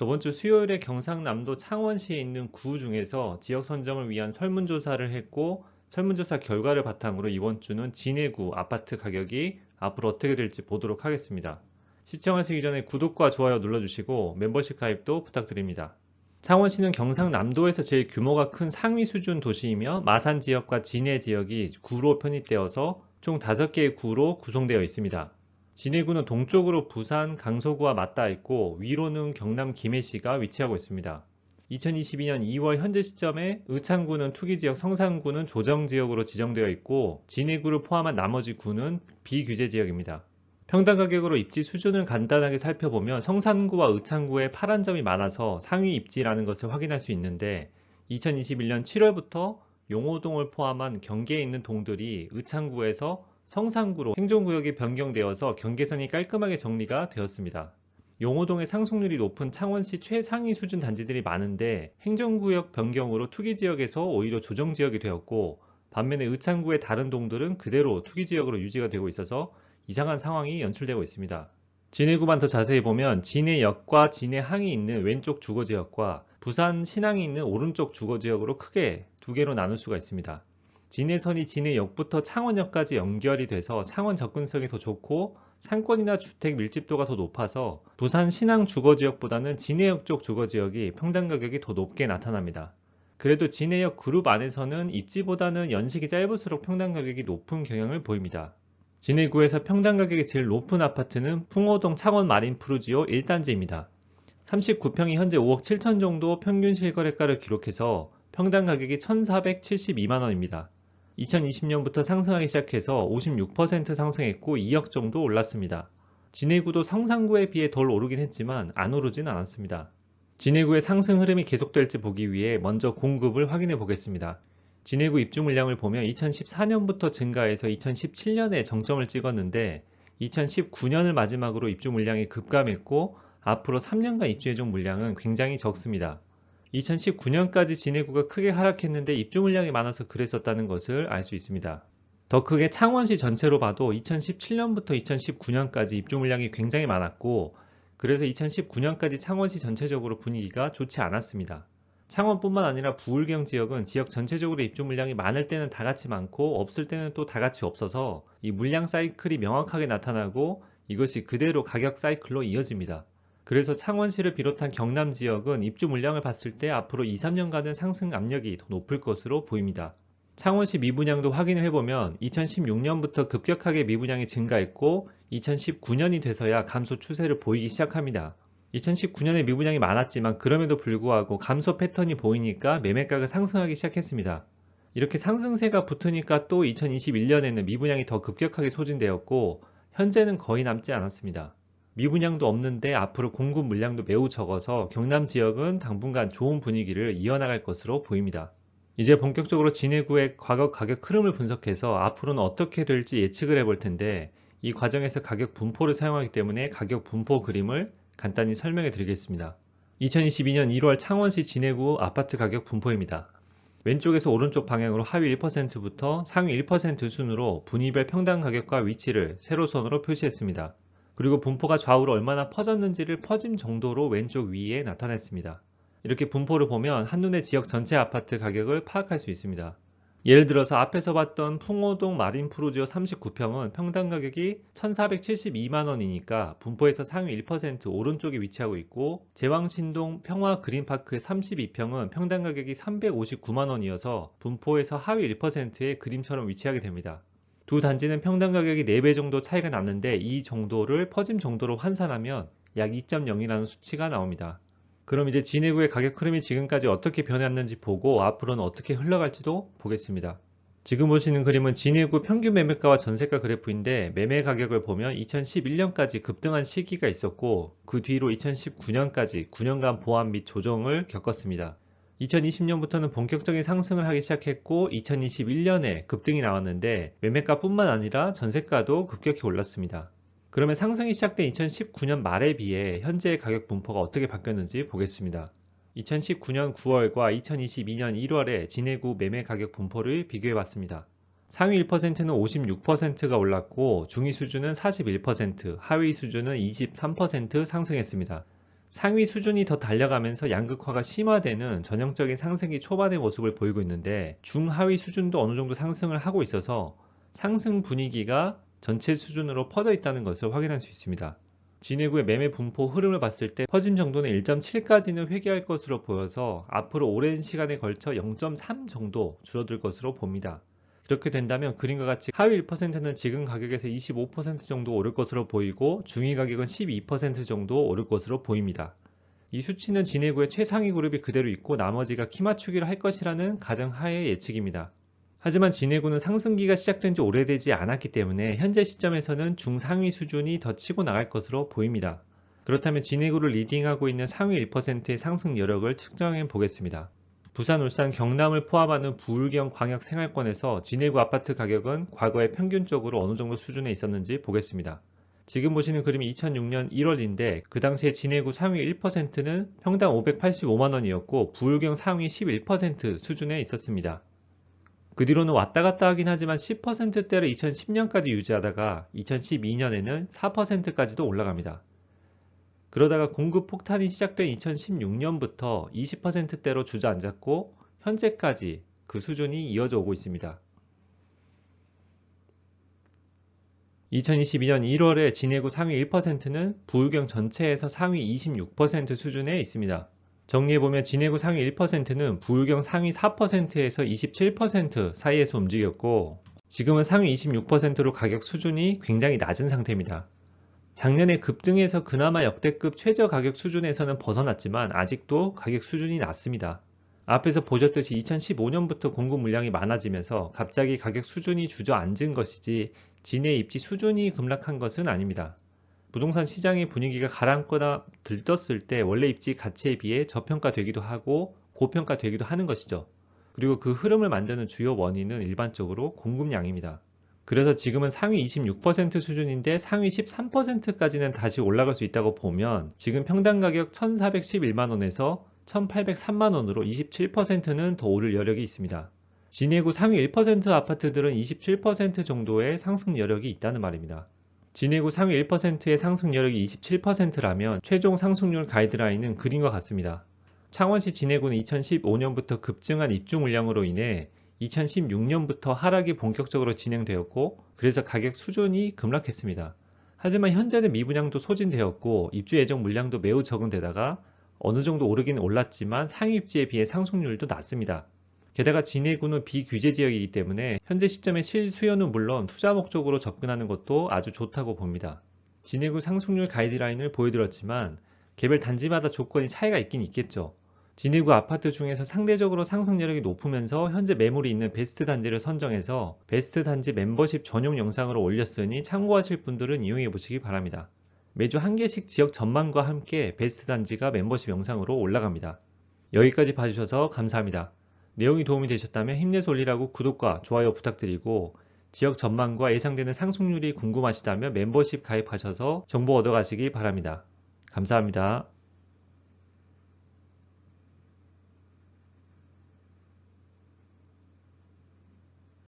저번 주 수요일에 경상남도 창원시에 있는 구 중에서 지역 선정을 위한 설문조사를 했고, 설문조사 결과를 바탕으로 이번 주는 진해구 아파트 가격이 앞으로 어떻게 될지 보도록 하겠습니다. 시청하시기 전에 구독과 좋아요 눌러주시고 멤버십 가입도 부탁드립니다. 창원시는 경상남도에서 제일 규모가 큰 상위 수준 도시이며 마산 지역과 진해 지역이 구로 편입되어서 총 5개의 구로 구성되어 있습니다. 진해구는 동쪽으로 부산, 강서구와 맞닿아 있고 위로는 경남 김해시가 위치하고 있습니다. 2022년 2월 현재 시점에 의창구는 투기지역, 성산구는 조정지역으로 지정되어 있고 진해구를 포함한 나머지 구는 비규제 지역입니다. 평당 가격으로 입지 수준을 간단하게 살펴보면 성산구와 의창구에 파란 점이 많아서 상위 입지라는 것을 확인할 수 있는데 2021년 7월부터 용호동을 포함한 경계에 있는 동들이 의창구에서 성산구로 행정구역이 변경되어서 경계선이 깔끔하게 정리가 되었습니다. 용호동의 상속률이 높은 창원시 최상위 수준 단지들이 많은데 행정구역 변경으로 투기지역에서 오히려 조정지역이 되었고 반면에 의창구의 다른 동들은 그대로 투기지역으로 유지가 되고 있어서 이상한 상황이 연출되고 있습니다. 진해구만 더 자세히 보면 진해역과 진해항이 있는 왼쪽 주거지역과 부산 신항이 있는 오른쪽 주거지역으로 크게 두 개로 나눌 수가 있습니다. 진해선이 진해역부터 창원역까지 연결이 돼서 창원 접근성이 더 좋고 상권이나 주택 밀집도가 더 높아서 부산 신항 주거지역보다는 진해역 쪽 주거지역이 평당 가격이 더 높게 나타납니다. 그래도 진해역 그룹 안에서는 입지보다는 연식이 짧을수록 평당 가격이 높은 경향을 보입니다. 진해구에서 평당 가격이 제일 높은 아파트는 풍호동 창원 마린 푸르지오 1단지입니다. 39평이 현재 5억 7천 정도 평균 실거래가를 기록해서 평당 가격이 1,472만원입니다. 2020년부터 상승하기 시작해서 56% 상승했고 2억 정도 올랐습니다. 진해구도 성산구에 비해 덜 오르긴 했지만 안 오르진 않았습니다. 진해구의 상승 흐름이 계속될지 보기 위해 먼저 공급을 확인해 보겠습니다. 진해구 입주 물량을 보면 2014년부터 증가해서 2017년에 정점을 찍었는데 2019년을 마지막으로 입주 물량이 급감했고 앞으로 3년간 입주 예정 물량은 굉장히 적습니다. 2019년까지 진해구가 크게 하락했는데 입주 물량이 많아서 그랬었다는 것을 알 수 있습니다. 더 크게 창원시 전체로 봐도 2017년부터 2019년까지 입주 물량이 굉장히 많았고 그래서 2019년까지 창원시 전체적으로 분위기가 좋지 않았습니다. 창원뿐만 아니라 부울경 지역은 지역 전체적으로 입주 물량이 많을 때는 다 같이 많고 없을 때는 또 다 같이 없어서 이 물량 사이클이 명확하게 나타나고 이것이 그대로 가격 사이클로 이어집니다. 그래서 창원시를 비롯한 경남 지역은 입주 물량을 봤을 때 앞으로 2, 3년간은 상승 압력이 더 높을 것으로 보입니다. 창원시 미분양도 확인을 해보면 2016년부터 급격하게 미분양이 증가했고 2019년이 돼서야 감소 추세를 보이기 시작합니다. 2019년에 미분양이 많았지만 그럼에도 불구하고 감소 패턴이 보이니까 매매가가 상승하기 시작했습니다. 이렇게 상승세가 붙으니까 또 2021년에는 미분양이 더 급격하게 소진되었고 현재는 거의 남지 않았습니다. 미분양도 없는데 앞으로 공급 물량도 매우 적어서 경남 지역은 당분간 좋은 분위기를 이어나갈 것으로 보입니다. 이제 본격적으로 진해구의 과거 가격 흐름을 분석해서 앞으로는 어떻게 될지 예측을 해볼 텐데 이 과정에서 가격 분포를 사용하기 때문에 가격 분포 그림을 간단히 설명해 드리겠습니다. 2022년 1월 창원시 진해구 아파트 가격 분포입니다. 왼쪽에서 오른쪽 방향으로 하위 1%부터 상위 1% 순으로 분위별 평당 가격과 위치를 세로선으로 표시했습니다. 그리고 분포가 좌우로 얼마나 퍼졌는지를 퍼짐 정도로 왼쪽 위에 나타냈습니다. 이렇게 분포를 보면 한눈에 지역 전체 아파트 가격을 파악할 수 있습니다. 예를 들어서 앞에서 봤던 풍호동 마린 푸르지오 39평은 평당 가격이 1,472만원이니까 분포에서 상위 1% 오른쪽에 위치하고 있고 제왕신동 평화 그린파크 32평은 평당 가격이 359만원이어서 분포에서 하위 1%의 그림처럼 위치하게 됩니다. 두 단지는 평당 가격이 4배 정도 차이가 났는데 이 정도를 퍼짐 정도로 환산하면 약 2.0이라는 수치가 나옵니다. 그럼 이제 진해구의 가격 흐름이 지금까지 어떻게 변했는지 보고 앞으로는 어떻게 흘러갈지도 보겠습니다. 지금 보시는 그림은 진해구 평균 매매가와 전세가 그래프인데 매매 가격을 보면 2011년까지 급등한 시기가 있었고 그 뒤로 2019년까지 9년간 보완 및 조정을 겪었습니다. 2020년부터는 본격적인 상승을 하기 시작했고 2021년에 급등이 나왔는데 매매가뿐만 아니라 전세가도 급격히 올랐습니다. 그러면 상승이 시작된 2019년 말에 비해 현재의 가격 분포가 어떻게 바뀌었는지 보겠습니다. 2019년 9월과 2022년 1월에 진해구 매매 가격 분포를 비교해 봤습니다. 상위 1%는 56%가 올랐고 중위 수준은 41%, 하위 수준은 23% 상승했습니다. 상위 수준이 더 달려가면서 양극화가 심화되는 전형적인 상승기 초반의 모습을 보이고 있는데 중하위 수준도 어느 정도 상승을 하고 있어서 상승 분위기가 전체 수준으로 퍼져 있다는 것을 확인할 수 있습니다. 진해구의 매매 분포 흐름을 봤을 때 퍼짐 정도는 1.7까지는 회귀할 것으로 보여서 앞으로 오랜 시간에 걸쳐 0.3 정도 줄어들 것으로 봅니다. 이렇게 된다면 그림과 같이 하위 1%는 지금 가격에서 25% 정도 오를 것으로 보이고 중위 가격은 12% 정도 오를 것으로 보입니다. 이 수치는 진해구의 최상위 그룹이 그대로 있고 나머지가 키 맞추기를 할 것이라는 가정하에 예측입니다. 하지만 진해구는 상승기가 시작된 지 오래되지 않았기 때문에 현재 시점에서는 중상위 수준이 더 치고 나갈 것으로 보입니다. 그렇다면 진해구를 리딩하고 있는 상위 1%의 상승 여력을 측정해 보겠습니다. 부산, 울산, 경남을 포함하는 부울경 광역 생활권에서 진해구 아파트 가격은 과거에 평균적으로 어느 정도 수준에 있었는지 보겠습니다. 지금 보시는 그림이 2006년 1월인데 그 당시에 진해구 상위 1%는 평당 585만원이었고 부울경 상위 11% 수준에 있었습니다. 그 뒤로는 왔다 갔다 하긴 하지만 10%대를 2010년까지 유지하다가 2012년에는 4%까지도 올라갑니다. 그러다가 공급 폭탄이 시작된 2016년부터 20%대로 주저앉았고 현재까지 그 수준이 이어져 오고 있습니다. 2022년 1월에 진해구 상위 1%는 부울경 전체에서 상위 26% 수준에 있습니다. 정리해보면 진해구 상위 1%는 부울경 상위 4%에서 27% 사이에서 움직였고 지금은 상위 26%로 가격 수준이 굉장히 낮은 상태입니다. 작년에 급등해서 그나마 역대급 최저 가격 수준에서는 벗어났지만 아직도 가격 수준이 낮습니다. 앞에서 보셨듯이 2015년부터 공급 물량이 많아지면서 갑자기 가격 수준이 주저앉은 것이지 진해 입지 수준이 급락한 것은 아닙니다. 부동산 시장의 분위기가 가라앉거나 들떴을 때 원래 입지 가치에 비해 저평가되기도 하고 고평가되기도 하는 것이죠. 그리고 그 흐름을 만드는 주요 원인은 일반적으로 공급량입니다. 그래서 지금은 상위 26% 수준인데 상위 13%까지는 다시 올라갈 수 있다고 보면 지금 평당 가격 1,411만원에서 1,803만원으로 27%는 더 오를 여력이 있습니다. 진해구 상위 1% 아파트들은 27% 정도의 상승 여력이 있다는 말입니다. 진해구 상위 1%의 상승 여력이 27%라면 최종 상승률 가이드라인은 그림과 같습니다. 창원시 진해구는 2015년부터 급증한 입주 물량으로 인해 2016년부터 하락이 본격적으로 진행되었고 그래서 가격 수준이 급락했습니다. 하지만 현재는 미분양도 소진되었고 입주 예정 물량도 매우 적은 데다가 어느 정도 오르긴 올랐지만 상위 입지에 비해 상승률도 낮습니다. 게다가 진해구는 비규제 지역이기 때문에 현재 시점의 실수요는 물론 투자 목적으로 접근하는 것도 아주 좋다고 봅니다. 진해구 상승률 가이드라인을 보여드렸지만 개별 단지마다 조건이 차이가 있긴 있겠죠. 진해구 아파트 중에서 상대적으로 상승 여력이 높으면서 현재 매물이 있는 베스트 단지를 선정해서 베스트 단지 멤버십 전용 영상으로 올렸으니 참고하실 분들은 이용해 보시기 바랍니다. 매주 한 개씩 지역 전망과 함께 베스트 단지가 멤버십 영상으로 올라갑니다. 여기까지 봐주셔서 감사합니다. 내용이 도움이 되셨다면 힘내서 올리라고 구독과 좋아요 부탁드리고 지역 전망과 예상되는 상승률이 궁금하시다면 멤버십 가입하셔서 정보 얻어가시기 바랍니다. 감사합니다.